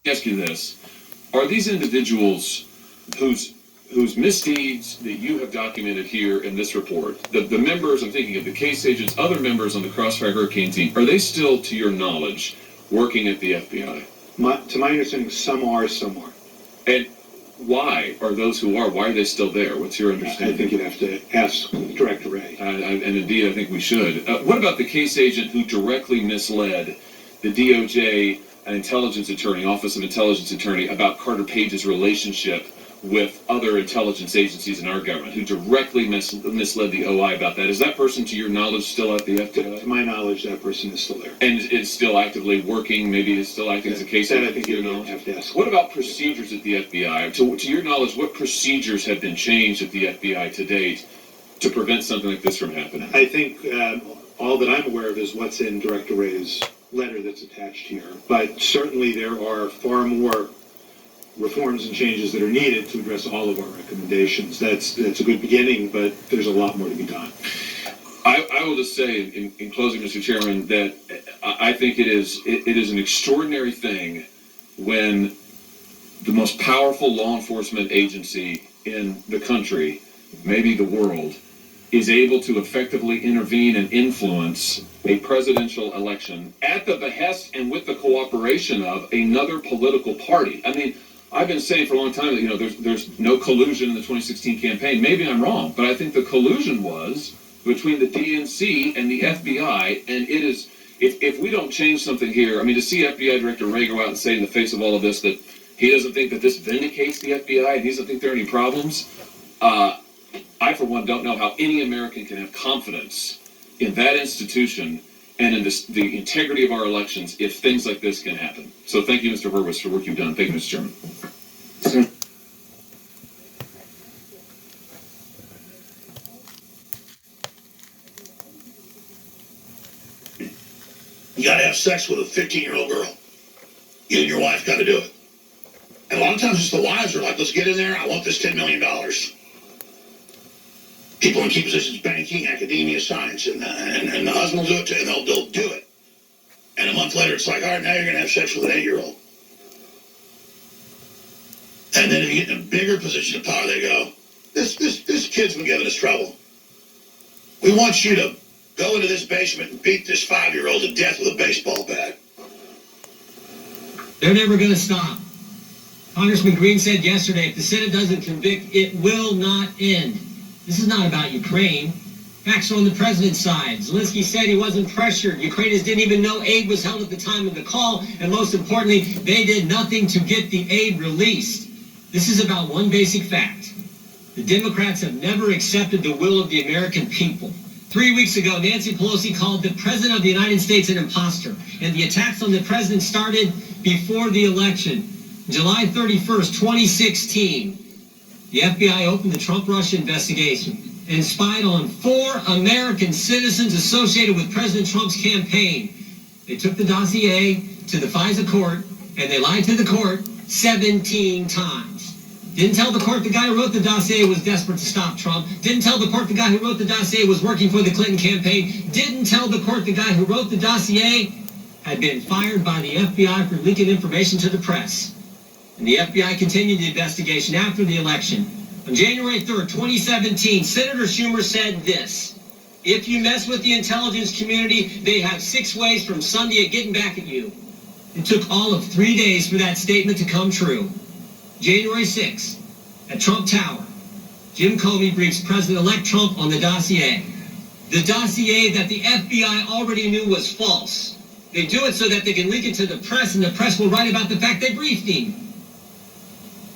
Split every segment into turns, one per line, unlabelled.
ask you this. Are these individuals whose misdeeds that you have documented here in this report, the members, I'm thinking of the case agents, other members on the Crossfire Hurricane team, are they still, to your knowledge, working at the FBI?
To my understanding, some are, some aren't.
And why are those who are, why are they still there? What's your understanding?
I think you'd have to ask Director Wray.
And indeed, I think we should. What about the case agent who directly misled the DOJ, an intelligence attorney, Office of Intelligence Attorney, about Carter Page's relationship with other intelligence agencies in our government, who directly misled the OI about that? Is that person, to your knowledge, still at the FBI?
To my knowledge, that person is still there.
And is still actively working, maybe is still acting as a case agent?
I think you have to ask.
What about procedures at the FBI? To your knowledge, what procedures have been changed at the FBI to date to prevent something like this from happening?
I think all that I'm aware of is what's in Director Wray's letter that's attached here. But certainly there are far more reforms and changes that are needed to address all of our recommendations. That's a good beginning, but there's a lot more to be done.
I will just say in closing, Mr. Chairman, that I think it is an extraordinary thing when the most powerful law enforcement agency in the country, maybe the world, is able to effectively intervene and influence a presidential election at the behest and with the cooperation of another political party. I mean, I've been saying for a long time that, there's no collusion in the 2016 campaign. Maybe I'm wrong, but I think the collusion was between the DNC and the FBI, and it is, if we don't change something here, I mean, to see FBI Director Wray go out and say in the face of all of this that he doesn't think that this vindicates the FBI and he doesn't think there are any problems, I, for one, don't know how any American can have confidence in that institution and in the integrity of our elections if things like this can happen. So thank you, Mr. Hurwitz, for the work you've done. Thank you, Mr. Chairman.
You gotta have sex with a 15-year-old girl. You and your wife gotta do it. And a lot of times it's the wives are like, let's get in there, I want this $10 million. People in key positions, banking, academia, science, and the husband will do it too, and they'll do it. And a month later, it's like, all right, now you're gonna have sex with an 8-year-old. And then if you get in a bigger position of power, they go, this kid's been giving us trouble. We want you to go into this basement and beat this 5-year-old to death with a baseball bat.
They're never gonna stop. Congressman Green said yesterday, if the Senate doesn't convict, it will not end. This is not about Ukraine. Facts are on the president's side. Zelensky said he wasn't pressured. Ukrainians didn't even know aid was held at the time of the call. And most importantly, they did nothing to get the aid released. This is about one basic fact. The Democrats have never accepted the will of the American people. 3 weeks ago, Nancy Pelosi called the President of the United States an imposter. And the attacks on the President started before the election. July 31st, 2016. The FBI opened the Trump-Russia investigation and spied on 4 American citizens associated with President Trump's campaign. They took the dossier to the FISA court, and they lied to the court 17 times. Didn't tell the court the guy who wrote the dossier was desperate to stop Trump. Didn't tell the court the guy who wrote the dossier was working for the Clinton campaign. Didn't tell the court the guy who wrote the dossier had been fired by the FBI for leaking information to the press. And the FBI continued the investigation after the election. On January 3rd, 2017, Senator Schumer said this: if you mess with the intelligence community, they have 6 ways from Sunday at getting back at you. It took all of 3 days for that statement to come true. January 6th, at Trump Tower, Jim Comey briefs President-elect Trump on the dossier. The dossier that the FBI already knew was false. They do it so that they can leak it to the press, and the press will write about the fact they briefed him.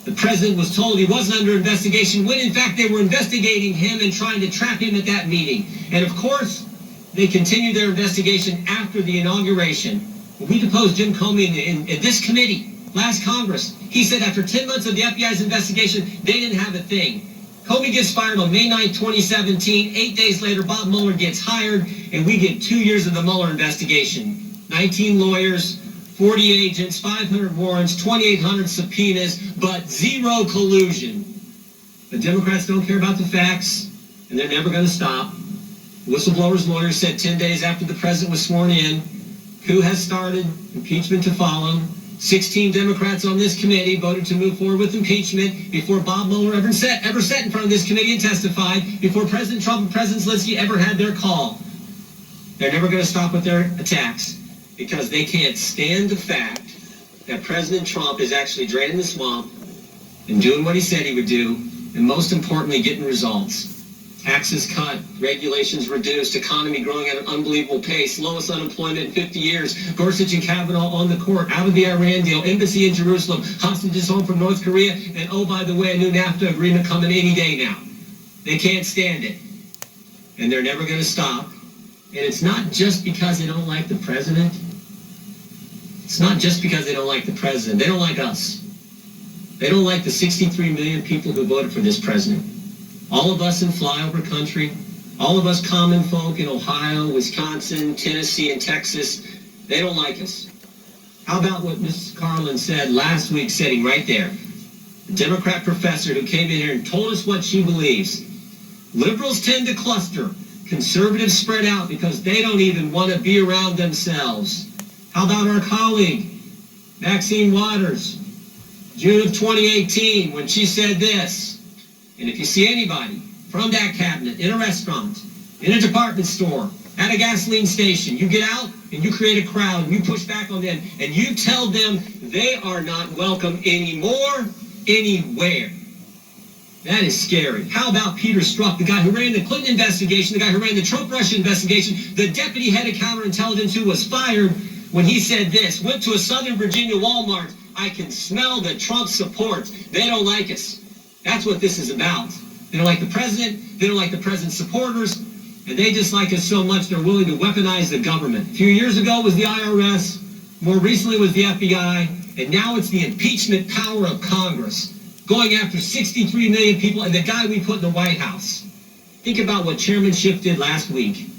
The president was told he wasn't under investigation when, in fact, they were investigating him and trying to trap him at that meeting. And, of course, they continued their investigation after the inauguration. When we deposed Jim Comey in this committee last Congress, he said after 10 months of the FBI's investigation, they didn't have a thing. Comey gets fired on May 9, 2017. 8 days later, Bob Mueller gets hired, and we get 2 years of the Mueller investigation. 19 lawyers, 40 agents, 500 warrants, 2,800 subpoenas, but 0 collusion. The Democrats don't care about the facts, and they're never going to stop. Whistleblower's lawyer said 10 days after the president was sworn in, coup has started, impeachment to follow. 16 Democrats on this committee voted to move forward with impeachment before Bob Mueller ever sat in front of this committee and testified, before President Trump and President Zelensky ever had their call. They're never going to stop with their attacks because they can't stand the fact that President Trump is actually draining the swamp and doing what he said he would do, and most importantly, getting results. Taxes cut, regulations reduced, economy growing at an unbelievable pace, lowest unemployment in 50 years, Gorsuch and Kavanaugh on the court, out of the Iran deal, embassy in Jerusalem, hostages home from North Korea, and oh, by the way, a new NAFTA agreement coming any day now. They can't stand it. And they're never going to stop. And it's not just because they don't like the president. It's not just because they don't like the president. They don't like us. They don't like the 63 million people who voted for this president. All of us in flyover country, all of us common folk in Ohio, Wisconsin, Tennessee, and Texas, they don't like us. How about what Mrs. Carlin said last week, sitting right there? A Democrat professor who came in here and told us what she believes. Liberals tend to cluster. Conservatives spread out because they don't even want to be around themselves. How about our colleague, Maxine Waters, June of 2018, when she said this? And if you see anybody from that cabinet, in a restaurant, in a department store, at a gasoline station, you get out and you create a crowd and you push back on them and you tell them they are not welcome anymore, anywhere. That is scary. How about Peter Strzok, the guy who ran the Clinton investigation, the guy who ran the Trump-Russia investigation, the deputy head of counterintelligence who was fired when he said this, went to a Southern Virginia Walmart, I can smell the Trump support. They don't like us. That's what this is about. They don't like the president. They don't like the president's supporters. And they dislike us so much they're willing to weaponize the government. A few years ago it was the IRS. More recently it was the FBI. And now it's the impeachment power of Congress, going after 63 million people and the guy we put in the White House. Think about what Chairman Schiff did last week.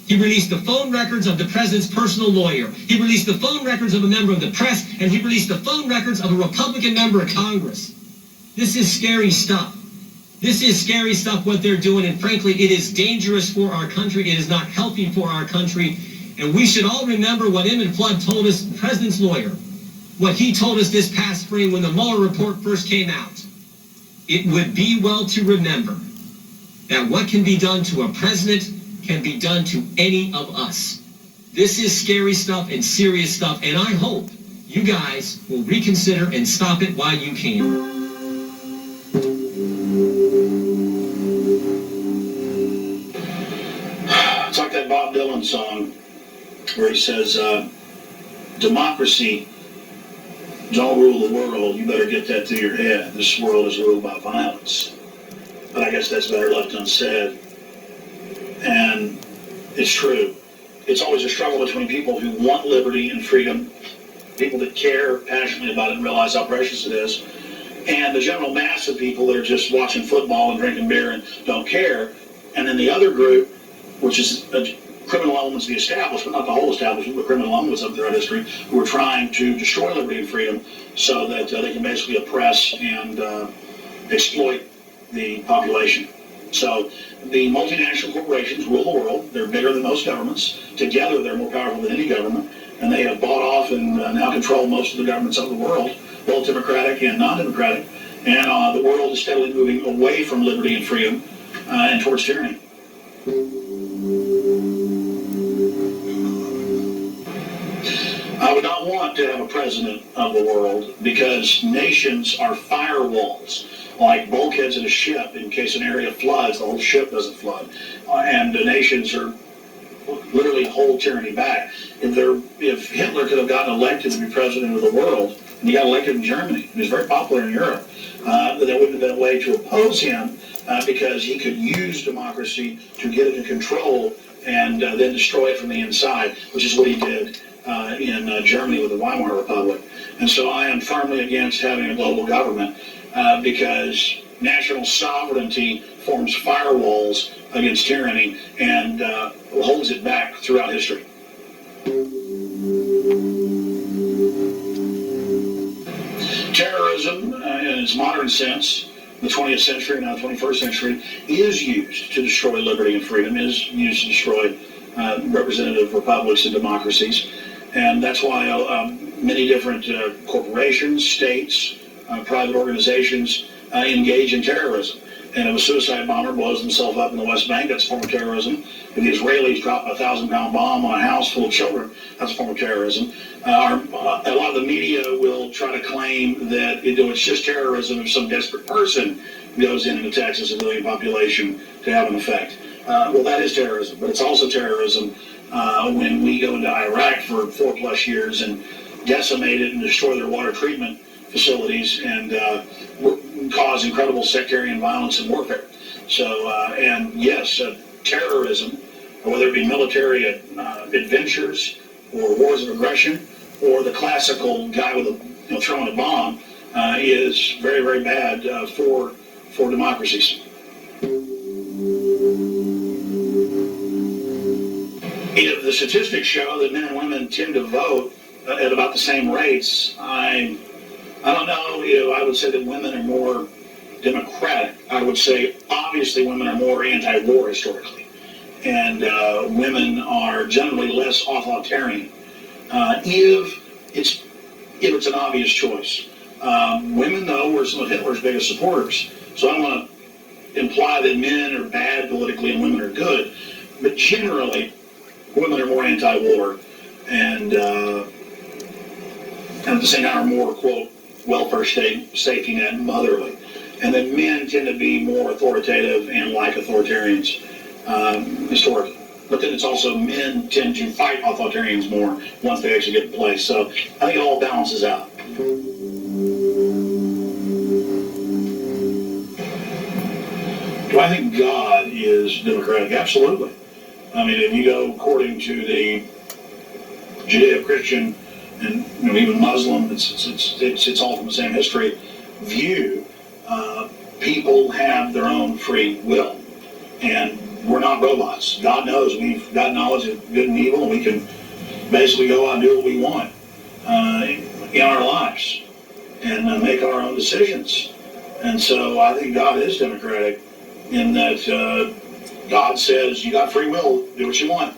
He released the phone records of the president's personal lawyer. He released the phone records of a member of the press, and he released the phone records of a Republican member of Congress. This is scary stuff. This is scary stuff what they're doing, and frankly, it is dangerous for our country. It is not healthy for our country. And we should all remember what Emmett Flood told us, the president's lawyer, what he told us this past spring when the Mueller report first came out. It would be well to remember that what can be done to a president can be done to any of us. This is scary stuff and serious stuff, and I hope you guys will reconsider and stop it while you can.
It's like that Bob Dylan song where he says, democracy don't rule the world. You better get that through your head. This world is ruled by violence. But I guess that's better left unsaid. And it's true. It's always a struggle between people who want liberty and freedom, people that care passionately about it and realize how precious it is, and the general mass of people that are just watching football and drinking beer and don't care. And then the other group, which is criminal elements of the establishment, not the whole establishment, but criminal elements of their history, who are trying to destroy liberty and freedom so that they can basically oppress and exploit the population. So the multinational corporations rule the world. They're bigger than most governments. Together, they're more powerful than any government. And they have bought off and now control most of the governments of the world, both democratic and non-democratic. And the world is steadily moving away from liberty and freedom and towards tyranny. I would not want to have a president of the world because nations are firewalls, like bulkheads in a ship. In case an area floods, the whole ship doesn't flood. And the nations are literally hold tyranny back. If Hitler could have gotten elected to be president of the world, and he got elected in Germany, and he was very popular in Europe, there wouldn't have been a way to oppose him because he could use democracy to get it in control and then destroy it from the inside, which is what he did in Germany with the Weimar Republic. And so I am firmly against having a global government because national sovereignty forms firewalls against tyranny and holds it back throughout history. Terrorism, in its modern sense, the 20th century, now the 21st century, is used to destroy liberty and freedom, is used to destroy representative republics and democracies. And that's why many different corporations, states, private organizations engage in terrorism. And if a suicide bomber blows himself up in the West Bank, that's a form of terrorism. If the Israelis drop a 1,000-pound bomb on a house full of children, that's a form of terrorism. A lot of the media will try to claim that it's just terrorism if some desperate person goes in and attacks a civilian population to have an effect. Well, that is terrorism, but it's also terrorism when we go into Iraq for 4+ years and decimate it and destroy their water treatment facilities and cause incredible sectarian violence and warfare. So, and yes, terrorism, whether it be military adventures or wars of aggression, or the classical guy with throwing a bomb, is very, very bad for democracies. If the statistics show that men and women tend to vote at about the same rates, I don't know. I would say that women are more democratic. I would say obviously women are more anti-war historically, and women are generally less authoritarian. If it's an obvious choice. Women, though, were some of Hitler's biggest supporters. So I don't want to imply that men are bad politically and women are good, but generally, women are more anti-war and at the same time are more, quote, welfare state, safety net, motherly. And then men tend to be more authoritative and like authoritarians historically. But then it's also men tend to fight authoritarians more once they actually get in place. So I think it all balances out. Do I think God is democratic? Absolutely. I mean, if you go according to the Judeo-Christian and even Muslim, it's all from the same history view. People have their own free will, and we're not robots. God knows we've got knowledge of good and evil, and we can basically go out and do what we want in our lives and make our own decisions. And so I think God is democratic in that God says you got free will, do what you want.